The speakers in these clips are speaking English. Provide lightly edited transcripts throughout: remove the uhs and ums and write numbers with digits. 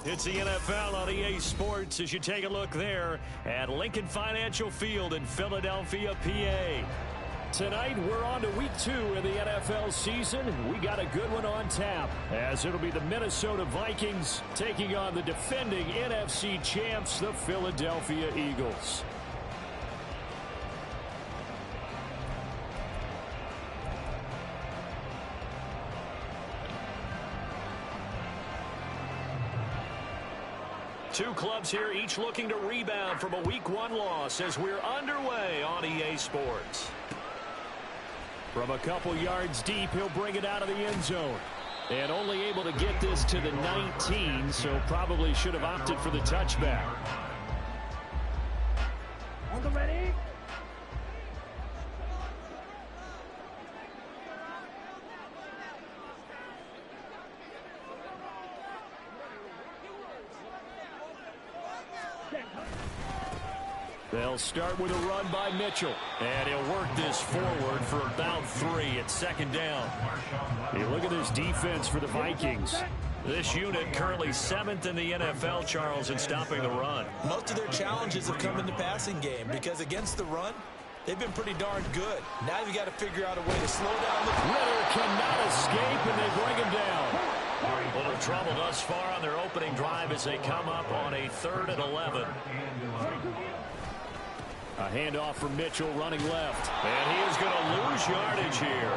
It's the NFL on EA Sports as you take a look there at Lincoln Financial Field in Philadelphia, PA. Tonight, we're on to week 2 of the NFL season. We got a good one on tap, as it'll be the Minnesota Vikings taking on the defending NFC champs, the Philadelphia Eagles. Two clubs here, each looking to rebound from a Week 1 loss as we're underway on EA Sports. From a couple yards deep, he'll bring it out of the end zone. And only able to get this to the 19, so probably should have opted for the touchback. On the ready? They'll start with a run by Mitchell. And he'll work this forward for about 3 at second down. Hey, look at this defense for the Vikings. This unit currently 7th in the NFL, Charles, in stopping the run. Most of their challenges have come in the passing game because against the run, they've been pretty darn good. Now you've got to figure out a way to slow down the... Ritter cannot escape, and they bring him down. A little trouble thus far on their opening drive as they come up on a 3rd and 11. A handoff from Mitchell running left. And he is going to lose yardage here.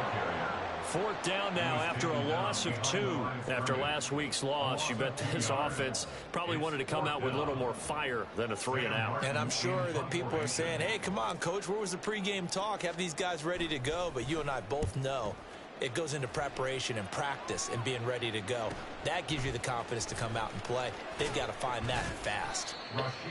4th down now after a loss of 2. After last week's loss, you bet this offense probably wanted to come out with a little more fire than a 3-and-out. And I'm sure that people are saying, hey, come on, Coach, where was the pregame talk? Have these guys ready to go? But you and I both know it goes into preparation and practice and being ready to go. That gives you the confidence to come out and play. They've got to find that fast.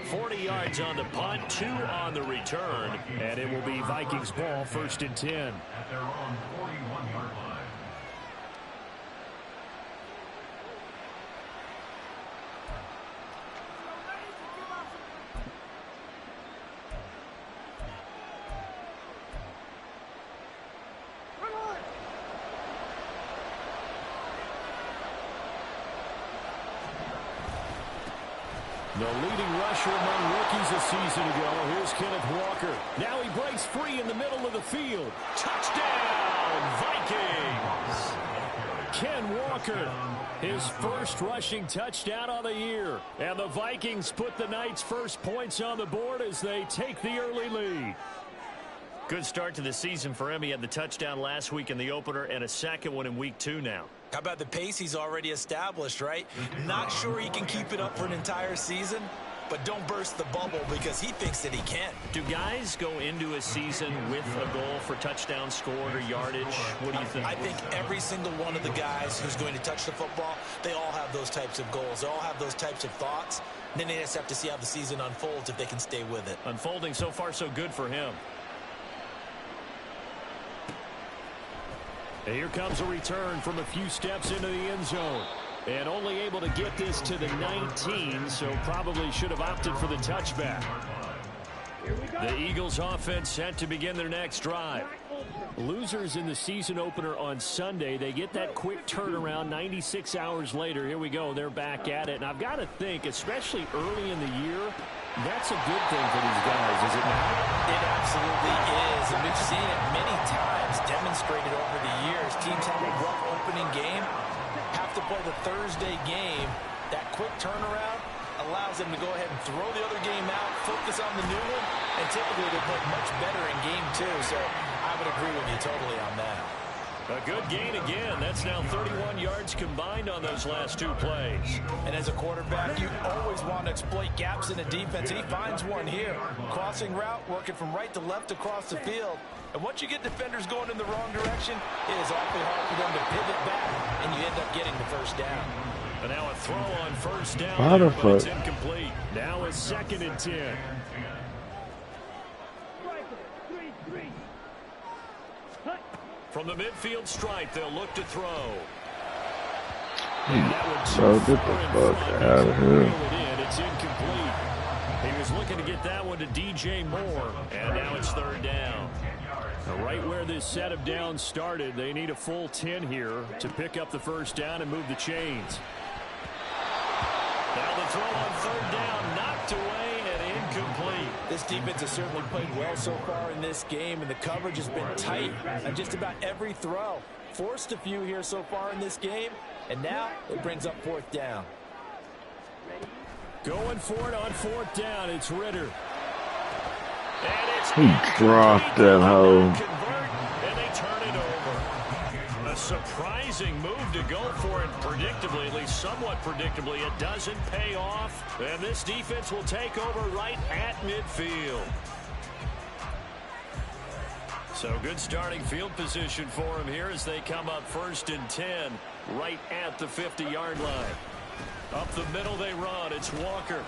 40 yards on the punt, 2 on the return. And it will be Vikings ball, 1st and 10. At their own 41-yard line. The leading rusher among rookies a season ago. Here's Kenneth Walker. Now he breaks free in the middle of the field. Touchdown, Vikings! Ken Walker, his first rushing touchdown of the year. And the Vikings put the Knights' first points on the board as they take the early lead. Good start to the season for him. He had the touchdown last week in the opener and a second one in week 2 now. How about the pace he's already established, right? Not sure he can keep it up for an entire season, but don't burst the bubble because he thinks that he can. Do guys go into a season with a goal for touchdown scored or yardage? What do you think? I think every single one of the guys who's going to touch the football, they all have those types of goals. They all have those types of thoughts. And then they just have to see how the season unfolds if they can stay with it. Unfolding so far so good for him. And here comes a return from a few steps into the end zone. And only able to get this to the 19, so probably should have opted for the touchback. The Eagles offense set to begin their next drive. Losers in the season opener on Sunday. They get that quick turnaround 96 hours later. Here we go. They're back at it. And I've got to think, especially early in the year, that's a good thing for these guys, is it not? It absolutely is. And we've seen it many times demonstrated over the years. Teams have a rough opening game, have to play the Thursday game. That quick turnaround allows them to go ahead and throw the other game out, focus on the new one, and typically they play much better in game 2. So I would agree with you totally on that. A good gain again. That's now 31 yards combined on those last 2 plays. And as a quarterback, you always want to exploit gaps in the defense, and he finds one here. Crossing route, working from right to left across the field. And once you get defenders going in the wrong direction, it is awfully hard for them to pivot back, and you end up getting the first down. And now a throw on first down, there, but it's incomplete. Now it's 2nd and 10. From the midfield stripe, they'll look to throw. So get the fuck out of here. It's incomplete. He was looking to get that one to DJ Moore, and now it's 3rd down. Now, right where this set of downs started, they need a full 10 here to pick up the first down and move the chains. Now the throw on third down, knocked away and incomplete. This defense has certainly played well so far in this game, and the coverage has been tight on just about every throw. Forced a few here so far in this game, and now it brings up fourth down. Going for it on fourth down, it's Ritter. And it's He dropped that hoe. And they turn it over. A surprising move to go for it predictably, at least somewhat predictably. It doesn't pay off, and this defense will take over right at midfield. So good starting field position for him here as they come up 1st and 10 right at the 50-yard line. Up the middle they run. It's Walker.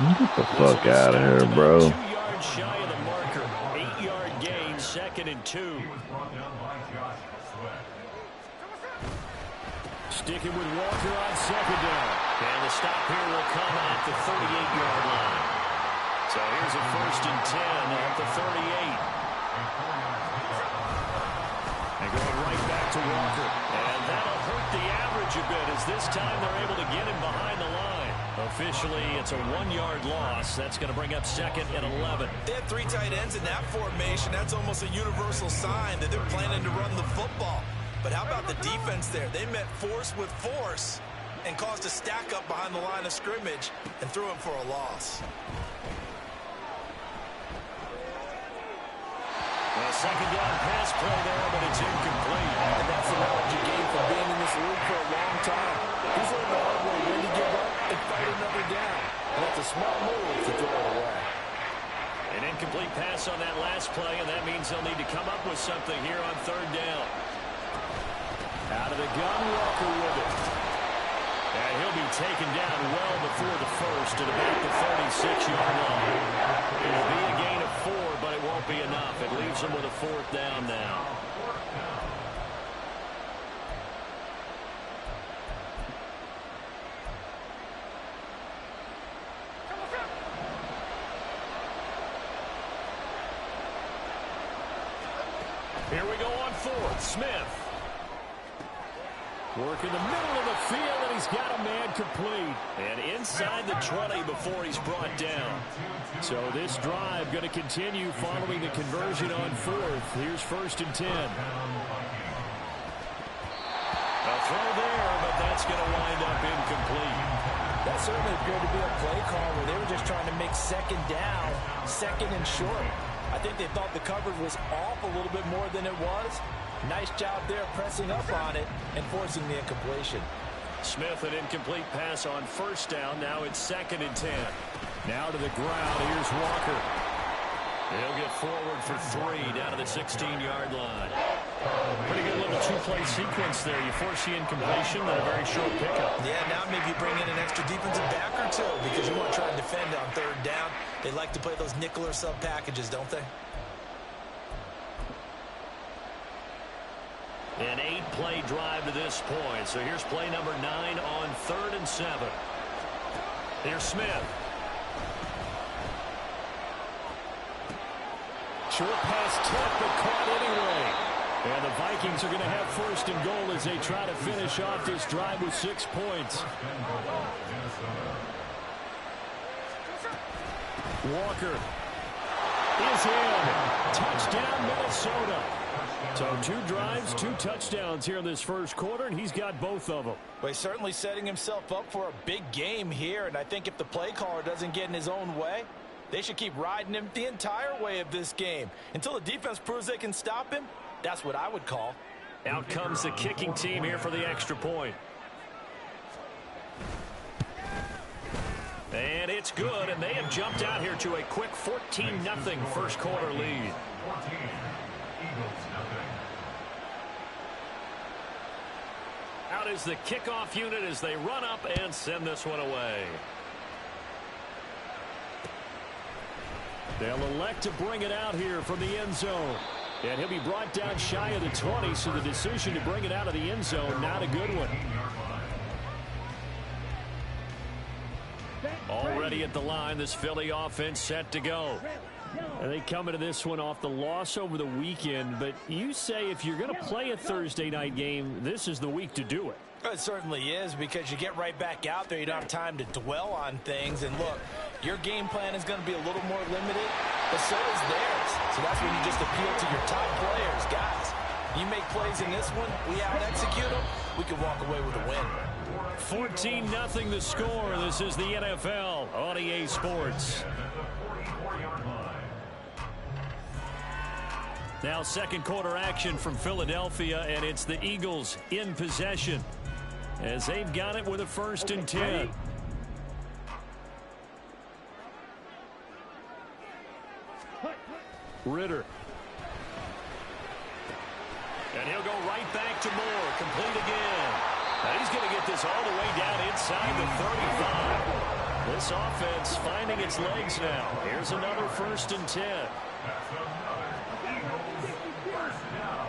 Get the fuck out of here, bro. 2 yards shy of the marker. 8-yard gain, 2nd and 2. Sticking with Walker on 2nd down. And the stop here will come at the 38-yard line. So here's a 1st and 10 at the 38. And going right back to Walker. And that'll hurt the average a bit as this time they're able to get him behind the line. Officially, it's a 1-yard loss. That's going to bring up 2nd and 11. They had 3 tight ends in that formation. That's almost a universal sign that they're planning to run the football. But how about the defense there? They met force with force and caused a stack up behind the line of scrimmage and threw him for a loss. A 2nd down pass play there, but it's incomplete. And that's the knowledge you gain from being in this league for a long time. He's learned the hard way when to give up and fight another down. And that's a smart move to throw it away. An incomplete pass on that last play, and that means they'll need to come up with something here on 3rd down. Out of the gun, Walker with it. And he'll be taken down well before the 1st at about the 36-yard line. It'll be a gain of 4, but it won't be enough. It leaves them with a 4th down now. Here we go on 4th. Smith. Work in the middle of the field, and he's got a man complete. And inside the 20 before he's brought down. So this drive going to continue following the conversion on 4th. Here's 1st and 10. A throw there, but that's going to wind up incomplete. That certainly appeared to be a play call where they were just trying to make 2nd down, 2nd and short. I think they thought the coverage was off a little bit more than it was. Nice job there pressing up on it and forcing the incompletion. Smith, an incomplete pass on 1st down. Now it's 2nd and 10. Now to the ground. Here's Walker. He'll get forward for 3 down to the 16-yard line. Pretty good little 2-play sequence there. You force the incompletion, then a very short pickup. Yeah, now maybe you bring in an extra defensive back or 2 because you want to try and defend on 3rd down. They like to play those nickel or sub packages, don't they? An 8-play drive to this point. So here's play number 9 on 3rd and 7. Here's Smith. Short pass tipped, but caught anyway. And the Vikings are going to have 1st and goal as they try to finish off this drive with 6 points. Walker is in. Touchdown, Minnesota. So 2 drives, 2 touchdowns here in this 1st quarter, and he's got both of them. Well, he's certainly setting himself up for a big game here, and I think if the play caller doesn't get in his own way, they should keep riding him the entire way of this game. Until the defense proves they can stop him, that's what I would call. Out comes the kicking team here for the extra point. And it's good, and they have jumped out here to a quick 14-0 1st quarter lead. Out is the kickoff unit as they run up and send this one away. They'll elect to bring it out here from the end zone. And he'll be brought down shy of the 20, so the decision to bring it out of the end zone, not a good one. Already at the line, this Philly offense set to go. And they come into this one off the loss over the weekend, but you say if you're going to play a Thursday night game, this is the week to do it. It certainly is, because you get right back out there. You don't have time to dwell on things. And look, your game plan is going to be a little more limited, but so is theirs. So that's when you just appeal to your top players. Guys, you make plays in this one, we out-execute them, we can walk away with a win. 14-0 the score. This is the NFL on EA Sports. Now second quarter action from Philadelphia, and it's the Eagles in possession as they've got it with a 1st and 10. Ritter. And he'll go right back to Moore. Complete again. Now he's going to get this all the way down inside the 35. This offense finding its legs now. Here's another 1st and 10. That's another Eagles first down.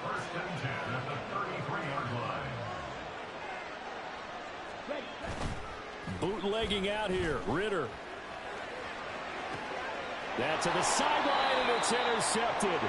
1st and 10 at the 33-yard line. Bootlegging out here. Ritter. That's to the sideline, and it's intercepted.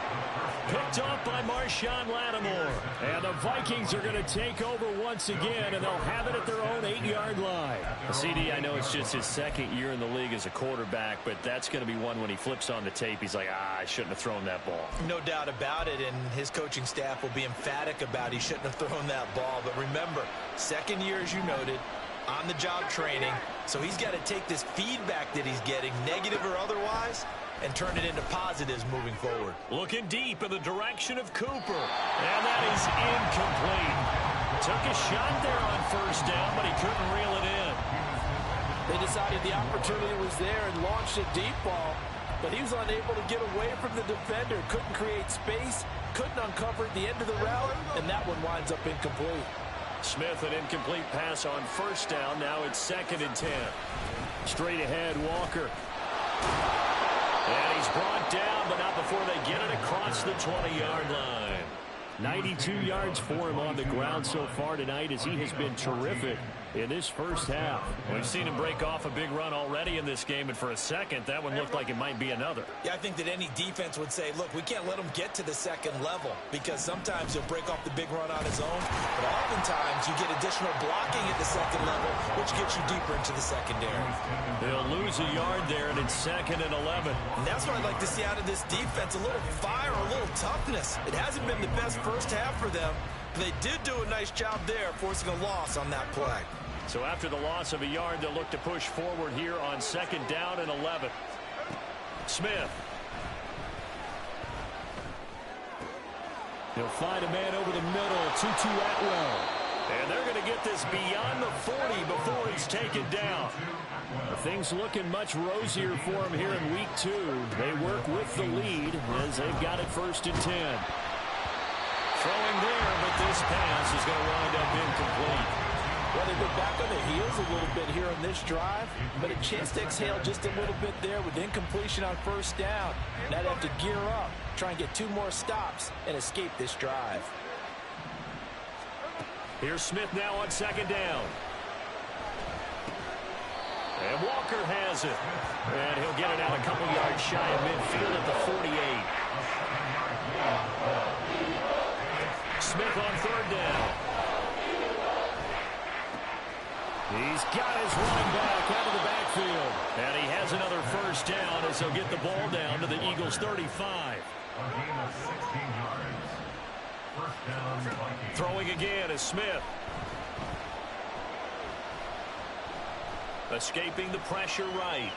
Picked off by Marshawn Lattimore. And the Vikings are going to take over once again, and they'll have it at their own 8-yard line. CD, I know it's just his 2nd year in the league as a quarterback, but that's going to be one when he flips on the tape, he's like, I shouldn't have thrown that ball. No doubt about it, and his coaching staff will be emphatic about he shouldn't have thrown that ball. But remember, 2nd year, as you noted, on-the-job training, so he's got to take this feedback that he's getting, negative or otherwise, and turn it into positives moving forward. Looking deep in the direction of Cooper, and that is incomplete. Took a shot there on 1st down, but he couldn't reel it in. They decided the opportunity was there and launched a deep ball, but he was unable to get away from the defender, couldn't create space, couldn't uncover at the end of the route, and that one winds up incomplete. Smith, an incomplete pass on 1st down. Now it's 2nd and 10. Straight ahead, Walker. And he's brought down, but not before they get it across the 20-yard line. 92 yards for him on the ground so far tonight, as he has been terrific in this 1st half. We've seen him break off a big run already in this game, and for a second, that one looked like it might be another. Yeah, I think that any defense would say, look, we can't let him get to the 2nd level, because sometimes he'll break off the big run on his own, but oftentimes you get additional blocking at the 2nd level, which gets you deeper into the secondary. They'll lose a yard there, and it's 2nd and 11. And that's what I'd like to see out of this defense, a little fire, a little toughness. It hasn't been the best 1st half for them. They did do a nice job there, forcing a loss on that play. So after the loss of a yard, they'll look to push forward here on 2nd down and 11. Smith. He'll find a man over the middle, Tutu Atwell. And they're going to get this beyond the 40 before he's taken down. Things looking much rosier for him here in week 2. They work with the lead as they've got it 1st and 10. Throwing there, but this pass is going to wind up incomplete. Well, they've been back on their heels a little bit here on this drive, but a chance to exhale just a little bit there with incompletion on 1st down. Now they have to gear up, try and get 2 more stops, and escape this drive. Here's Smith now on 2nd down. And Walker has it. And he'll get it out a couple yards shy of midfield at the 48. Smith on 3rd down. He's got his running back out of the backfield. And he has another 1st down as he'll get the ball down to the Eagles' 35. A gain of 16 yards. 1st down, Vikings. Throwing again is Smith. Escaping the pressure right.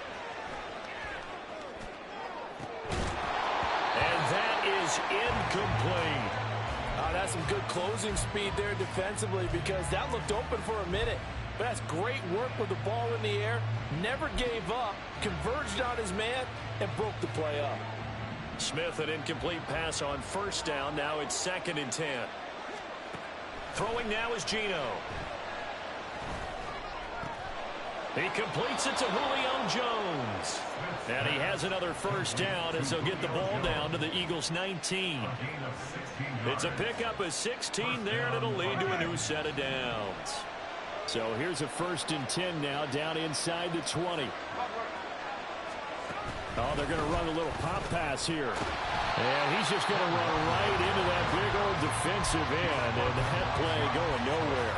And that is incomplete. That's some good closing speed there defensively, because that looked open for a minute. But that's great work with the ball in the air. Never gave up, converged on his man, and broke the play up. Smith, an incomplete pass on 1st down. Now it's 2nd and 10. Throwing now is Geno. He completes it to Julio Jones. And he has another 1st down as they'll get the ball down to the Eagles' 19. It's a pickup of 16 there, and it'll lead to a new set of downs. So here's a 1st and 10 now, down inside the 20. Oh, they're going to run a little pop pass here. And he's just going to run right into that big old defensive end, and that play going nowhere.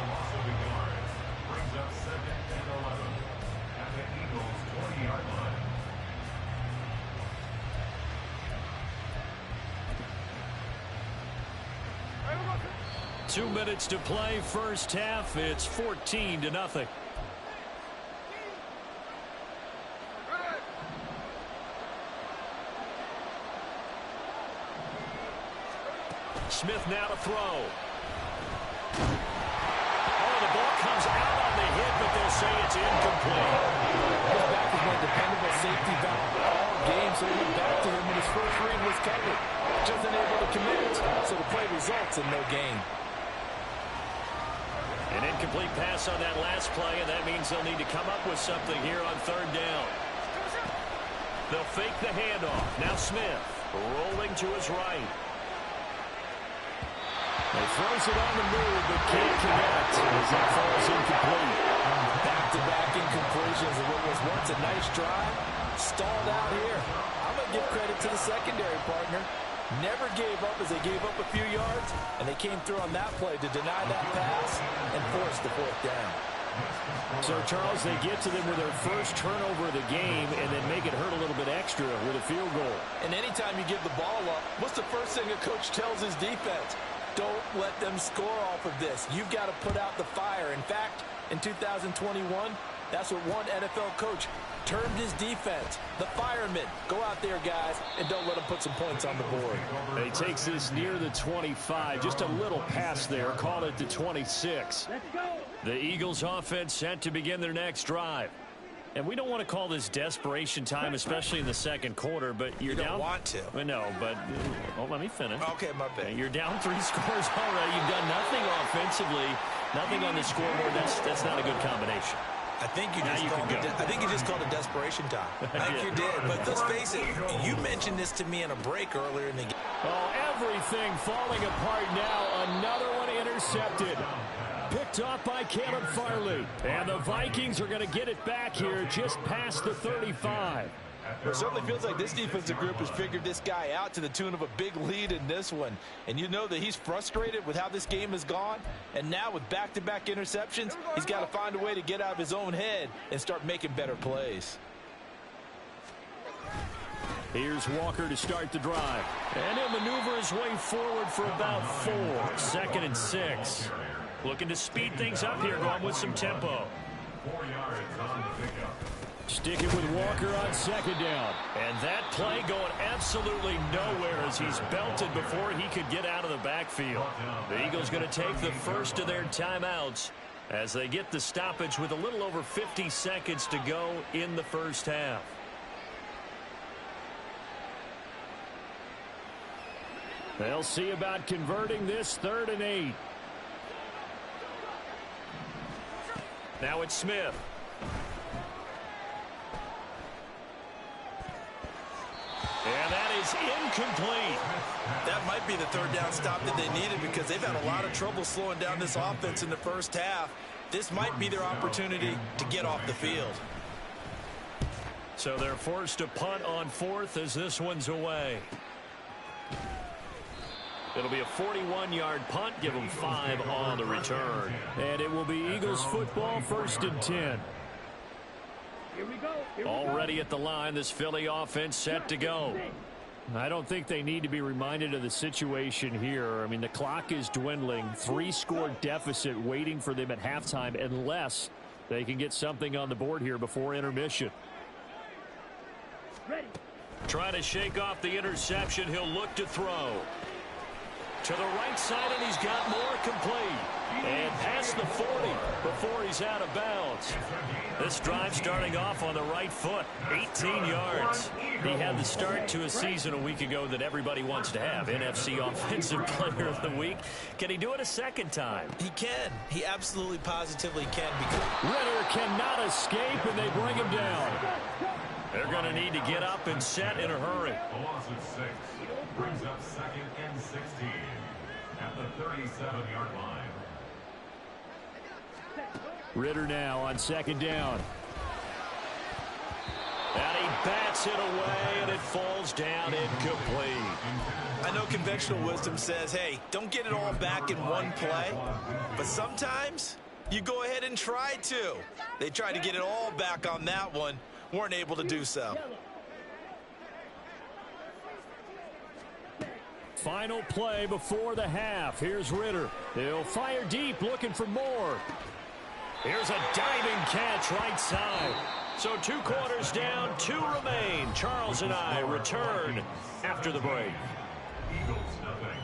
Loss of the yards brings up 2nd and 11 at the Eagles' 20-yard line. Two minutes to play, first half. It's 14-0. Smith now to throw. Oh, the ball comes out on the hit, but they'll say it's incomplete. His back has been a dependable safety valve all game, so he went back to him when his first read was covered. Just unable to commit, so the play results in no gain. An incomplete pass on that last play, and that means they'll need to come up with something here on third down. They'll fake the handoff. Now Smith rolling to his right. He throws it on the move, but can't connect as that falls incomplete. Back-to-back incompletions of what was once a nice drive. Stalled out here. I'm going to give credit to the secondary partner. Never gave up as they gave up a few yards, and they came through on that play to deny that pass and force the fourth down. So, Charles, they get to them with their first turnover of the game and then make it hurt a little bit extra with a field goal. And anytime you give the ball up, what's the first thing a coach tells his defense? Don't let them score off of this. You've got to put out the fire. In fact, in 2021, that's what one NFL coach termed his defense. The firemen. Go out there, guys, and don't let them put some points on the board. He takes this near the 25. Just a little pass there. Call it the 26. The Eagles offense set to begin their next drive. And we don't want to call this desperation time, especially in the second quarter, but you're down. You don't want to. No, but let me finish. Okay, my bad. You're down 3 scores already. You've done nothing offensively, nothing on the scoreboard. That's not a good combination. I think you just called it desperation time. I think you did. But let's face it, you mentioned this to me in a break earlier in the game. Oh, everything falling apart now. Another one intercepted. Picked off by Caleb Farley. And the Vikings are going to get it back here just past the 35. It certainly feels like this defensive group has figured this guy out to the tune of a big lead in this one. And you know that he's frustrated with how this game has gone. And now with back-to-back interceptions, he's got to find a way to get out of his own head and start making better plays. Here's Walker to start the drive. And he'll maneuver his way forward for about 4. 2nd and 6. Looking to speed things up here, going with some tempo. 4 yards on the pickup. Sticking with Walker on second down. And that play going absolutely nowhere as he's belted before he could get out of the backfield. The Eagles going to take the first of their timeouts as they get the stoppage with a little over 50 seconds to go in the first half. They'll see about converting this 3rd and 8. Now it's Smith. And that is incomplete. That might be the third down stop that they needed because they've had a lot of trouble slowing down this offense in the first half. This might be their opportunity to get off the field. So they're forced to punt on 4th as this one's away. It'll be a 41-yard punt. Give them 5 on the return. And it will be Eagles football, 1st and 10. Here we go. Already at the line, this Philly offense set to go. I don't think they need to be reminded of the situation here. I mean, the clock is dwindling. 3-score deficit waiting for them at halftime unless they can get something on the board here before intermission. Ready. Trying to shake off the interception. He'll look to throw. To the right side, and he's got more complete. And past the 40 before he's out of bounds. This drive starting off on the right foot. 18 yards. He had the start to a season a week ago that everybody wants to have. NFC Offensive Player of the Week. Can he do it a second time? He can. He absolutely positively can. Ritter cannot escape, and they bring him down. They're going to need to get up and set in a hurry. A loss of 6 brings up 2nd and 16 at the 37-yard line. Ritter now on second down. And he bats it away, and it falls down incomplete. I know conventional wisdom says, hey, don't get it all back in one play. But sometimes you go ahead and try to. They tried to get it all back on that one. Weren't able to do so. Final play before the half. Here's Ritter. He'll fire deep, looking for more. Here's a diving catch right side. So 2 quarters down, 2 remain. Charles and I return after the break. Eagles nothing.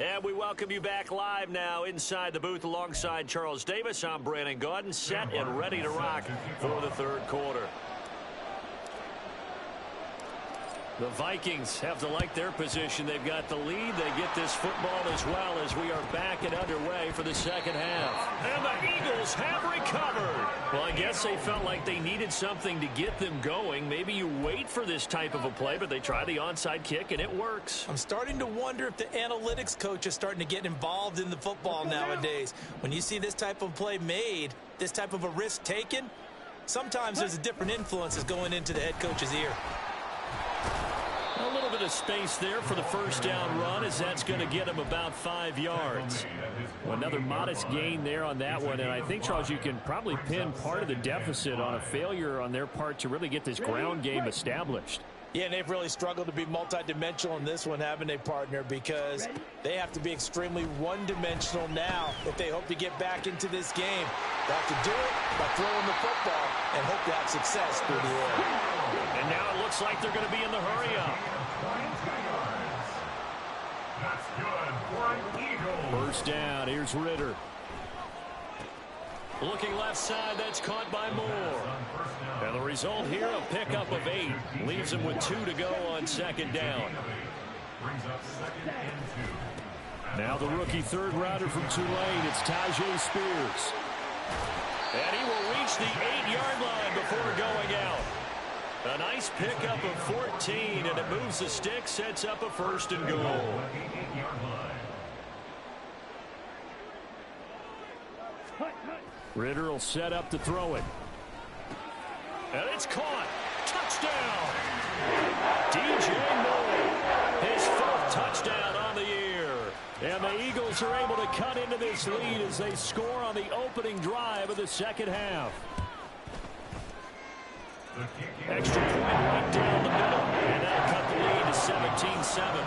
And we welcome you back live now inside the booth alongside Charles Davis. I'm Brandon Gaudin, set and ready to rock for the 3rd quarter. The Vikings have to like their position. They've got the lead. They get this football as well as we are back and underway for the 2nd half. And the Eagles have recovered. Well, I guess they felt like they needed something to get them going. Maybe you wait for this type of a play, but they try the onside kick, and it works. I'm starting to wonder if the analytics coach is starting to get involved in the football nowadays. When you see this type of play made, this type of a risk taken, sometimes there's a different influences going into the head coach's ear. A little bit of space there for the 1st down run, as that's going to get him about 5 yards. Well, another modest gain there on that one, and I think, Charles, you can probably pin part of the deficit on a failure on their part to really get this ground game established. Yeah, and they've really struggled to be multidimensional in this one, having a partner, because they have to be extremely one-dimensional now if they hope to get back into this game. They have to do it by throwing the football and hope to have success through the air. And now it looks like they're going to be in the hurry-up. That's good for an Eagle. 1st down, here's Ritter. Looking left side, that's caught by Moore. And the result here, a pickup of 8. Leaves him with 2 to go on 2nd down. Brings up 2nd and 2. Now the rookie 3rd rounder from Tulane, it's Tyjae Spears. And he will reach the 8-yard line before going out. A nice pickup of 14, and it moves the stick, sets up a 1st and goal. Ritter will set up to throw it. And it's caught. Touchdown! DJ Moore, his 4th touchdown on the year. And the Eagles are able to cut into this lead as they score on the opening drive of the 2nd half. Extra point right down the middle, and that'll cut the lead to 17-7.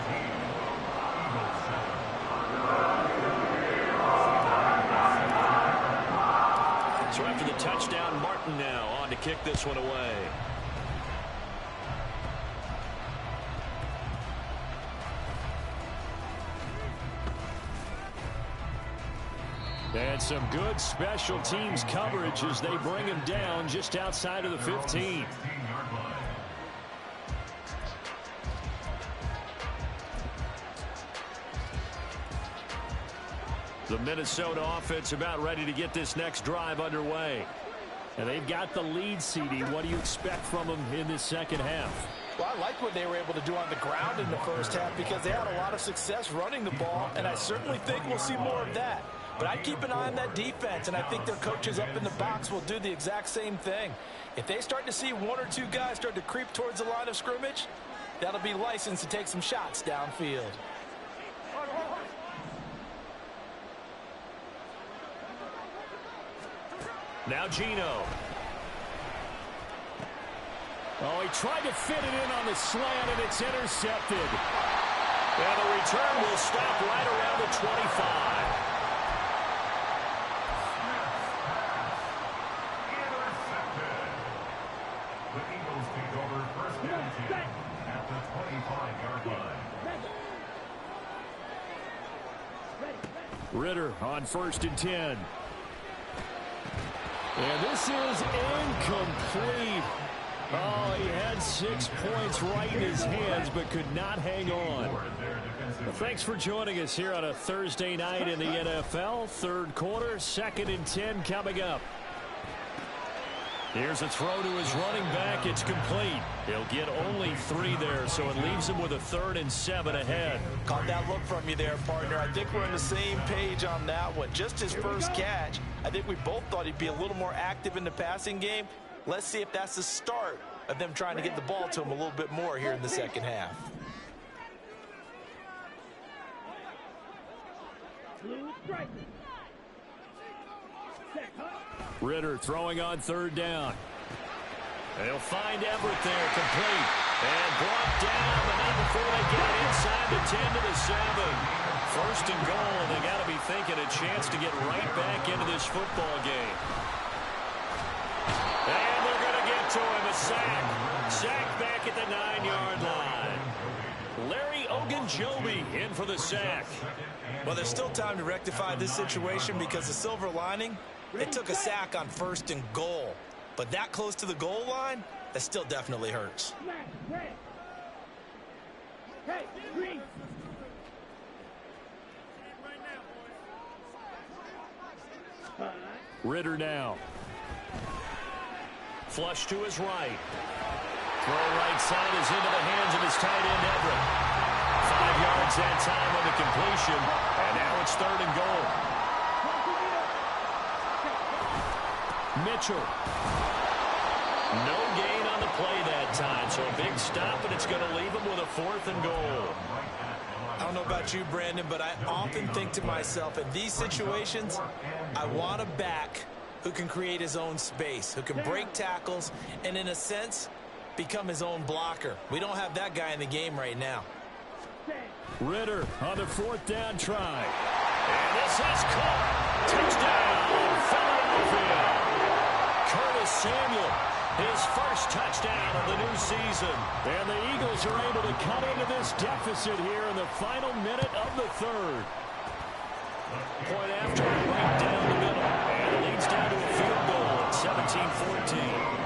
So after the touchdown, Martin now on to kick this one away. And some good special teams coverage as they bring him down just outside of the 15. The Minnesota offense about ready to get this next drive underway. And they've got the lead, CD. What do you expect from them in this 2nd half? Well, I like what they were able to do on the ground in the 1st half because they had a lot of success running the ball, and I certainly think we'll see more of that. But I'd keep an eye on that defense, and I think their coaches up in the box will do the exact same thing. If they start to see 1 or 2 guys start to creep towards the line of scrimmage, that'll be licensed to take some shots downfield. Now Geno. Oh, he tried to fit it in on the slant, and it's intercepted. And the return will stop right around the 25. The Eagles take over 1st and 10 at the 25-yard line. Ritter on 1st and 10. And this is incomplete. Oh, he had 6 points right in his hands, but could not hang on. Well, thanks for joining us here on a Thursday night in the NFL. Third quarter, 2nd and 10 coming up. Here's a throw to his running back. It's complete. He'll get only 3 there, so it leaves him with a 3rd and 7 ahead. Caught that look from you there, partner. I think we're on the same page on that one. Just his first catch. I think we both thought he'd be a little more active in the passing game. Let's see if that's the start of them trying to get the ball to him a little bit more here in the second half. Ritter throwing on 3rd down. They'll find Everett there, complete. And brought down, but not before they get it inside the 10 to the 7. 1st and goal, and they got to be thinking a chance to get right back into this football game. And they're going to get to him, a sack. Sack back at the 9-yard line. Larry Ogunjobi in for the sack. Well, there's still time to rectify this situation because the silver lining, it took a sack on 1st and goal. But that close to the goal line, that still definitely hurts. Ritter now. Flush to his right. Throw right side is into the hands of his tight end, Everett. 5 yards that time on the completion. And now it's 3rd and goal. Mitchell. No gain on the play that time. So a big stop, and it's going to leave him with a 4th and goal. I don't know about you, Brandon, but I often think to myself, in these situations, I want a back who can create his own space, who can break tackles, and in a sense, become his own blocker. We don't have that guy in the game right now. Ritter on the 4th down try. And this is caught. Touchdown, Philadelphia. Curtis Samuel, his first touchdown of the new season. And the Eagles are able to cut into this deficit here in the final minute of the 3rd. Point after, right down the middle. And it leads down to a field goal at 17-14.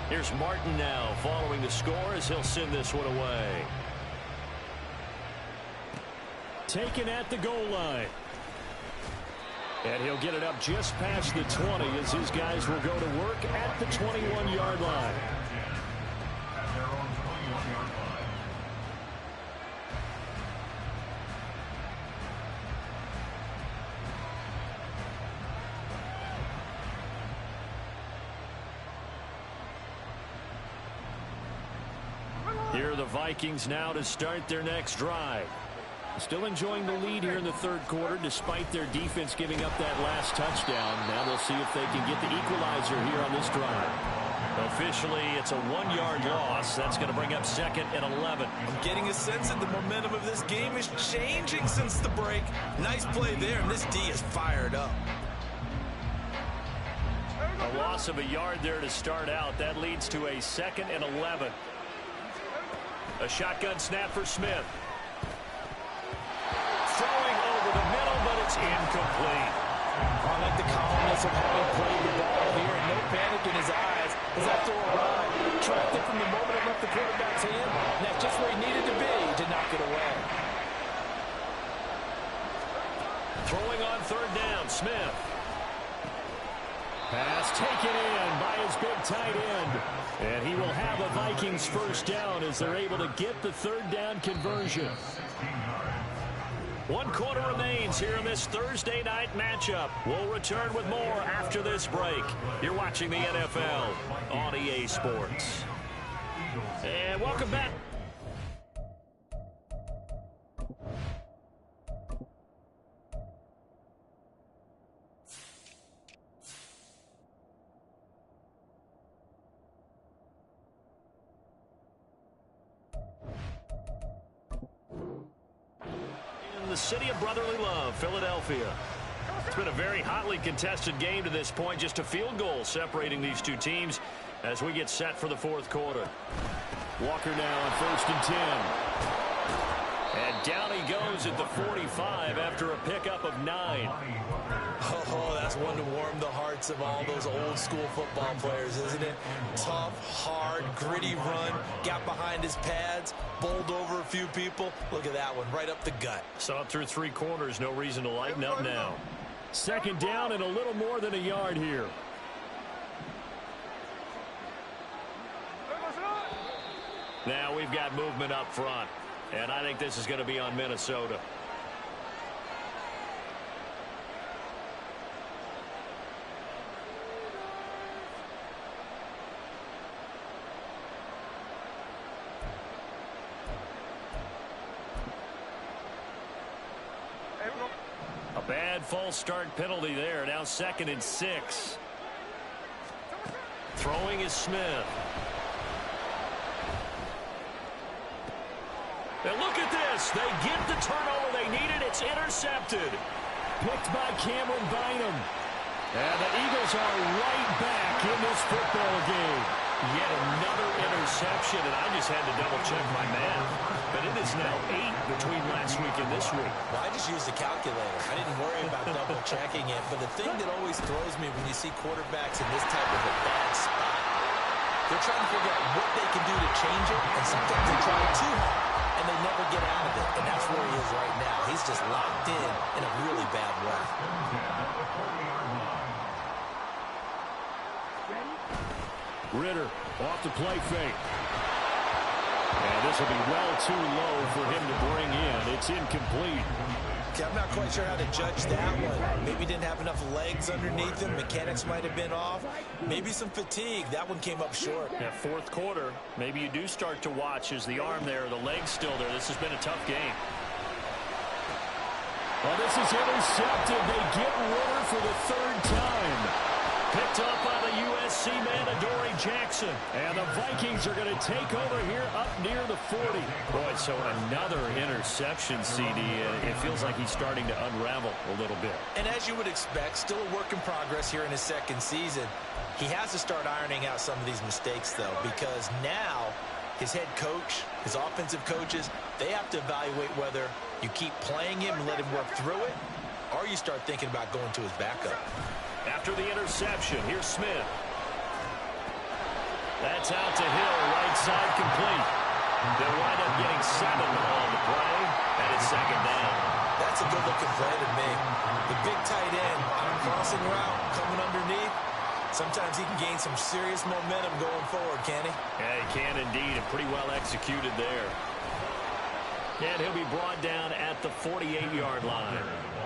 Here's Martin now following the score as he'll send this one away. Taken at the goal line. And he'll get it up just past the 20 as his guys will go to work at the 21-yard line. Here are the Vikings now to start their next drive. Still enjoying the lead here in the 3rd quarter despite their defense giving up that last touchdown. Now they'll see if they can get the equalizer here on this drive. Officially, it's a 1-yard loss. That's going to bring up 2nd and 11. I'm getting a sense that the momentum of this game is changing since the break. Nice play there, and this D is fired up. A loss of a yard there to start out. That leads to a 2nd and 11. A shotgun snap for Smith. Throwing over the middle, but it's incomplete. I like the calmness of having played the ball here, and no panic in his eyes as that throw arrived. Tracked it from the moment it left the quarterback's hand, and that's just where he needed to be to knock it away. Throwing on 3rd down, Smith. Pass taken in by his big tight end. And he will have a Vikings first down as they're able to get the 3rd down conversion. 1 quarter remains here in this Thursday night matchup. We'll return with more after this break. You're watching the NFL on EA Sports. And welcome back. the city of brotherly love, Philadelphia. It's been a very hotly contested game to this point. Just a field goal separating these two teams as we get set for the fourth quarter. Walker now on 1st and 10. And down he goes at the 45 after a pickup of 9. Oh, that's one to warm the hearts of all those old school football players, isn't it? Tough, hard, gritty run, got behind his pads, bowled over a few people. Look at that one, right up the gut. Saw it through 3 corners, no reason to lighten up now. 2nd down and a little more than a yard here. Now we've got movement up front, and I think this is going to be on Minnesota. A bad false start penalty there. Now 2nd and 6. Throwing is Smith. And look at this. They get the turnover they needed. It's intercepted. Picked by Cameron Bynum. And the Eagles are right back in this football game. Yet another interception, and I just had to double-check my math. But it is now 8 between last week and this week. Well, I just used the calculator. I didn't worry about double-checking it. But the thing that always throws me when you see quarterbacks in this type of a bad spot, they're trying to figure out what they can do to change it, and sometimes they try too hard, and they never get out of it. And that's where he is right now. He's just locked in a really bad way. Ritter off the play fake. And this will be well too low for him to bring in. It's incomplete. Okay, I'm not quite sure how to judge that one. Maybe didn't have enough legs underneath him. Mechanics might have been off. Maybe some fatigue. That one came up short. Yeah, fourth quarter, maybe you do start to watch as the arm there, the leg's still there. This has been a tough game. Well, this is intercepted. They get Ritter for the 3rd time. Picked up by the USC man, Adoree Jackson. And the Vikings are going to take over here up near the 40. Boy, so another interception, CD. It feels like he's starting to unravel a little bit. And as you would expect, still a work in progress here in his 2nd season. He has to start ironing out some of these mistakes, though, because now his head coach, his offensive coaches, they have to evaluate whether you keep playing him and let him work through it, or you start thinking about going to his backup. After the interception, here's Smith. That's out to Hill, right side complete. They'll wind up getting 7 on the play, and it's 2nd down. That's a good-looking play to me. The big tight end on a crossing route, coming underneath. Sometimes he can gain some serious momentum going forward, can't he? Yeah, he can indeed, and pretty well executed there. And he'll be brought down at the 48-yard line.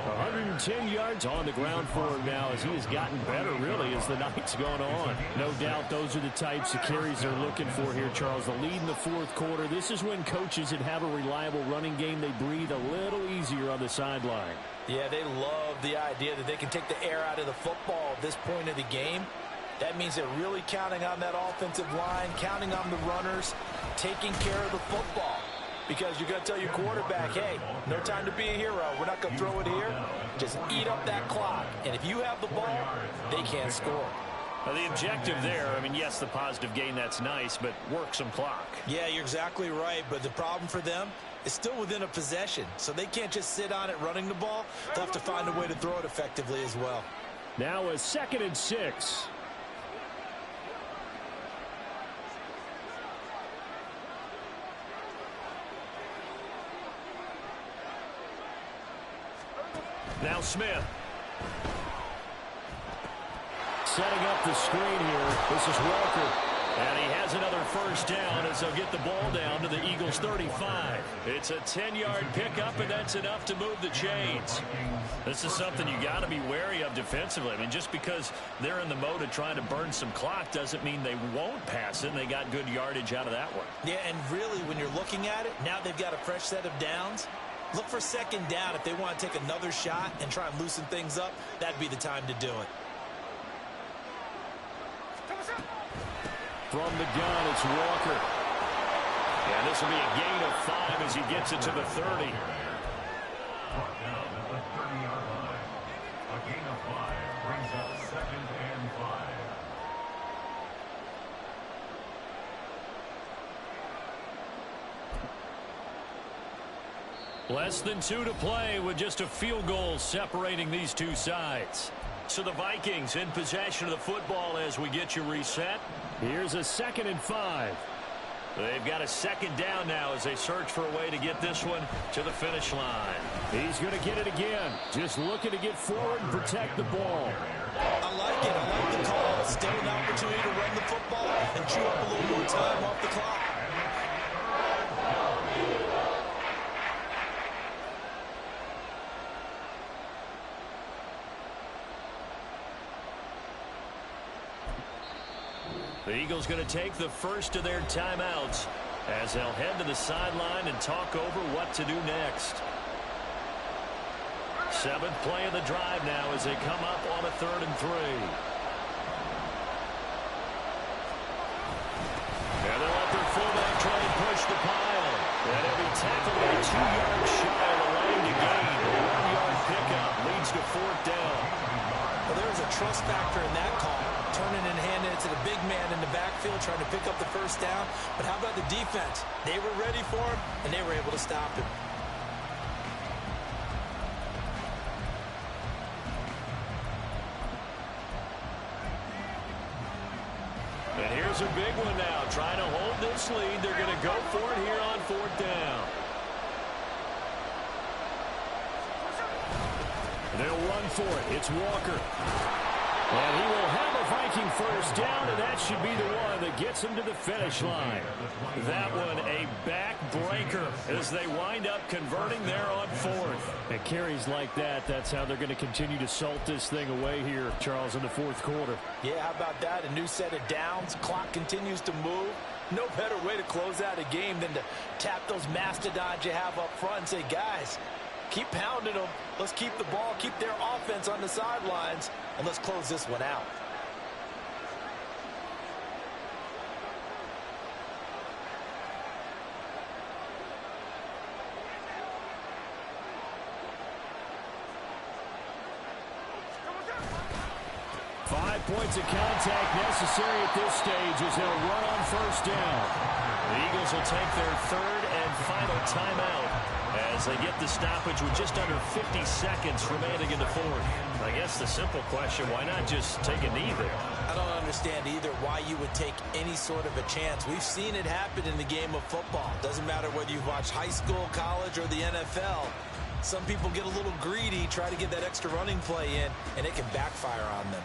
110 yards on the ground for him now as he has gotten better, really, as the night's gone on. No doubt those are the types of carries they're looking for here, Charles. The lead in the fourth quarter. This is when coaches that have a reliable running game, they breathe a little easier on the sideline. Yeah, they love the idea that they can take the air out of the football at this point of the game. That means they're really counting on that offensive line, counting on the runners, taking care of the football. Because you're going to tell your quarterback, hey, no time to be a hero. We're not going to throw it here. Just eat up that clock. And if you have the ball, they can't score. Well, the objective there, I mean, yes, the positive gain, that's nice, but work some clock. Yeah, you're exactly right. But the problem for them is still within a possession. So they can't just sit on it running the ball. They'll have to find a way to throw it effectively as well. Now a 2nd and 6. Now Smith. Setting up the screen here. This is Walker. And he has another 1st down as they'll get the ball down to the Eagles' 35. It's a 10-yard pickup, and that's enough to move the chains. This is something you got to be wary of defensively. I mean, just because they're in the mode of trying to burn some clock doesn't mean they won't pass it, and they got good yardage out of that one. Yeah, and really, when you're looking at it, now they've got a fresh set of downs. Look for 2nd down if they want to take another shot and try and loosen things up. That'd be the time to do it. From the gun, it's Walker. And this will be a gain of 5 as he gets it to the 30. brought down at the 30-yard line. A gain of 5 brings up 2nd and 5. Less than 2 to play with just a field goal separating these two sides. So the Vikings in possession of the football as we get you reset. Here's a 2nd and 5. They've got a 2nd down now as they search for a way to get this one to the finish line. He's going to get it again. Just looking to get forward and protect the ball. I like it. I like the call. Still an opportunity to run the football and chew up a little more time off the clock. The Eagles going to take the first of their timeouts as they'll head to the sideline and talk over what to do next. 7th play of the drive now as they come up on a 3rd and 3. And they'll let their fullback try and push the pile. And he'll be tackled by 2 yards shy of the line to gain. A 1-yard pickup leads to 4th down. Well, there's a trust factor in that call. Turning and handing it to the big man in the backfield, trying to pick up the first down. But how about the defense? They were ready for him, and they were able to stop him. And here's a big one now. Trying to hold this lead. They're going to go for it here on 4th down. They'll run for it. It's Walker. And he will have a Viking first down, and that should be the one that gets him to the finish line. That one a back-breaker as they wind up converting there on 4th. And carries like that, that's how they're going to continue to salt this thing away here, Charles, in the 4th quarter. Yeah, how about that? A new set of downs. Clock continues to move. No better way to close out a game than to tap those mastodons you have up front and say, guys, keep pounding them. Let's keep the ball, keep their offense on the sidelines, and let's close this one out. Points of contact necessary at this stage as they'll run on 1st down. The Eagles will take their 3rd and final timeout as they get the stoppage with just under 50 seconds remaining in the 4th. I guess the simple question, why not just take a knee there? I don't understand either why you would take any sort of a chance. We've seen it happen in the game of football. Doesn't matter whether you've watched high school, college, or the NFL. Some people get a little greedy, try to get that extra running play in, and it can backfire on them.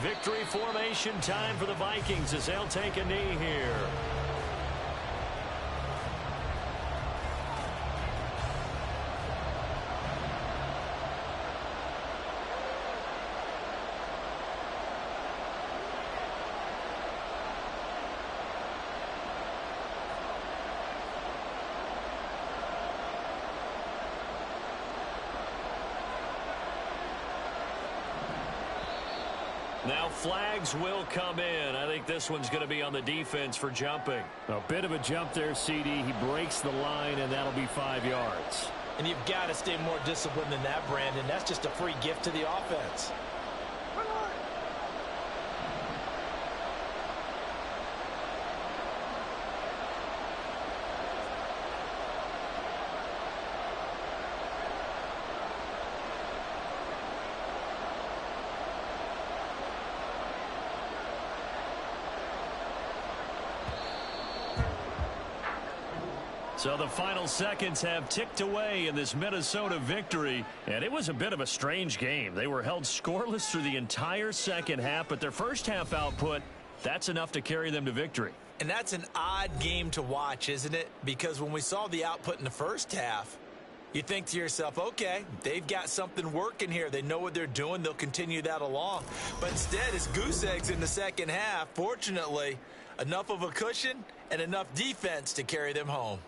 Victory formation time for the Vikings as they'll take a knee here. Now flags will come in. I think this one's going to be on the defense for jumping. A bit of a jump there, CD. He breaks the line, and that'll be 5 yards. And you've got to stay more disciplined than that, Brandon. That's just a free gift to the offense. So the final seconds have ticked away in this Minnesota victory, and it was a bit of a strange game. They were held scoreless through the entire second half, but their first half output, that's enough to carry them to victory. And that's an odd game to watch, isn't it? Because when we saw the output in the first half, you think to yourself, okay, they've got something working here. They know what they're doing. They'll continue that along. But instead, it's goose eggs in the second half. Fortunately, enough of a cushion and enough defense to carry them home.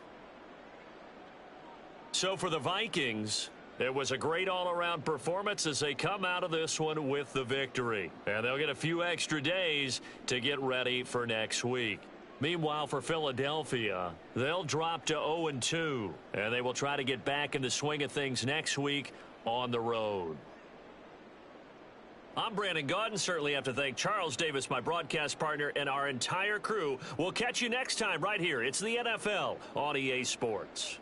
So for the Vikings, it was a great all-around performance as they come out of this one with the victory. And they'll get a few extra days to get ready for next week. Meanwhile, for Philadelphia, they'll drop to 0-2, and they will try to get back in the swing of things next week on the road. I'm Brandon Gaudin. Certainly have to thank Charles Davis, my broadcast partner, and our entire crew. We'll catch you next time right here. It's the NFL on EA Sports.